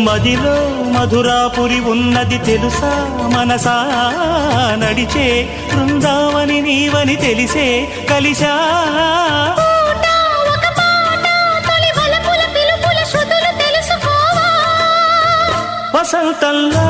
మదిలో మధురాపురి ఉన్నది తెలుసా మనసా నడిచే బృందావని నీవని తెలిసే కలిశా వసంతంలా